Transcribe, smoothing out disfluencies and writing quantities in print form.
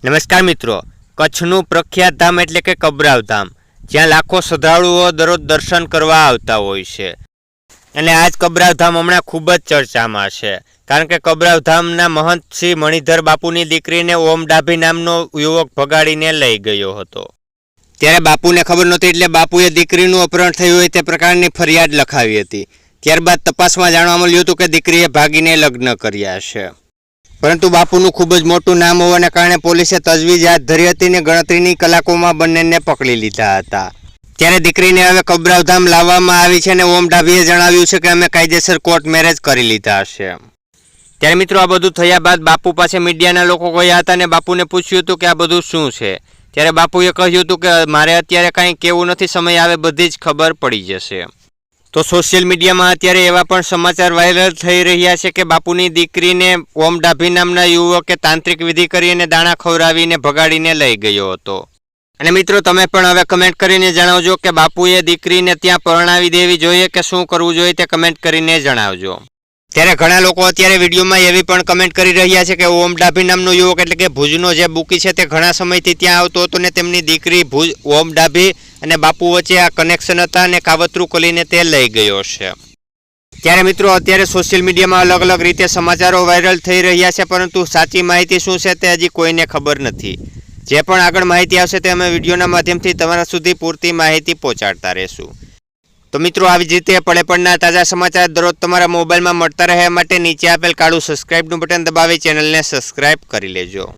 નમસ્કાર મિત્રો, કચ્છનું પ્રખ્યાત ધામ એટલે કે કબરાવ ધામ, જ્યાં લાખો શ્રદ્ધાળુઓ દરરોજ દર્શન કરવા આવતા હોય છે. અને આજ કબરાવ ધામ હમણાં ખૂબ જ ચર્ચામાં છે, કારણ કે કબરાવ ધામના મહંત શ્રી મણિધર બાપુની દીકરીને ઓમ ડાભી નામનો યુવક ભગાડીને લઈ ગયો હતો. ત્યારે બાપુને ખબર નહોતી, એટલે બાપુએ દીકરીનું અપહરણ થયું હોય તે પ્રકારની ફરિયાદ લખાવી હતી. ત્યારબાદ તપાસમાં જાણવા મળ્યું હતું કે દીકરીએ ભાગીને લગ્ન કર્યા છે. પરંતુ બાપુનું ખૂબ જ મોટું નામ હોવાને કારણે પોલીસે તજવીજ હાથ ધરી હતી અને ગણતરીની કલાકોમાં બંનેને પકડી લીધા હતા. ત્યારે દીકરીને હવે કબરાવ ધામ લાવવામાં આવી છે અને ઓમ ડાભીએ જણાવ્યું છે કે અમે કાયદેસર કોર્ટ મેરેજ કરી લીધા છે. ત્યારે મિત્રો, આ બધું થયા બાદ બાપુ પાસે મીડિયાના લોકો ગયા હતા અને બાપુને પૂછ્યું હતું કે આ બધું શું છે. ત્યારે બાપુએ કહ્યું હતું કે મારે અત્યારે કાંઈ કહેવું નથી, સમય આવે બધી જ ખબર પડી જશે. તો સોશિયલ મીડિયામાં અત્યારે એવા પણ સમાચાર વાયરલ થઈ રહ્યા છે કે બાપુની દીકરીને ઓમ ડાભી નામના યુવકે તાંત્રિક વિધિ કરીને દાણા ખવડાવીને ભગાડીને લઈ ગયો હતો. અને મિત્રો, તમે પણ હવે કમેન્ટ કરીને જણાવજો કે બાપુએ દીકરીને ત્યાં પરણાવી દેવી જોઈએ કે શું કરવું જોઈએ, તે કમેન્ટ કરીને જણાવજો. ત્યારે ઘણા લોકો અત્યારે વિડીયોમાં એવી પણ કમેન્ટ કરી રહ્યા છે કે ઓમ ડાભી નામનો યુવક એટલે કે ભુજનો જે બુકી છે તે ઘણા સમયથી ત્યાં આવતો હતો ને તેમની દીકરી ભુજ ઓમ ડાભી અને બાપુ વચ્ચે આ કનેક્શન હતા અને કાવતરું કરીને તે લઈ ગયો છે. ત્યારે મિત્રો, અત્યારે સોશિયલ મીડિયામાં અલગ અલગ રીતે સમાચારો વાયરલ થઈ રહ્યા છે, પરંતુ સાચી માહિતી શું છે તે હજી કોઈને ખબર નથી. જે પણ આગળ માહિતી આવશે તે અમે વિડીયોના માધ્યમથી તમારા સુધી પૂરતી માહિતી પહોંચાડતા રહેશું. તો મિત્રો, આવી જ રીતે પડે પડના તાજા સમાચાર દરરોજ તમારા મોબાઈલમાં મળતા રહે માટે નીચે આપેલ કાળું સબસ્ક્રાઇબનું બટન દબાવી ચેનલને સબસ્ક્રાઇબ કરી લેજો.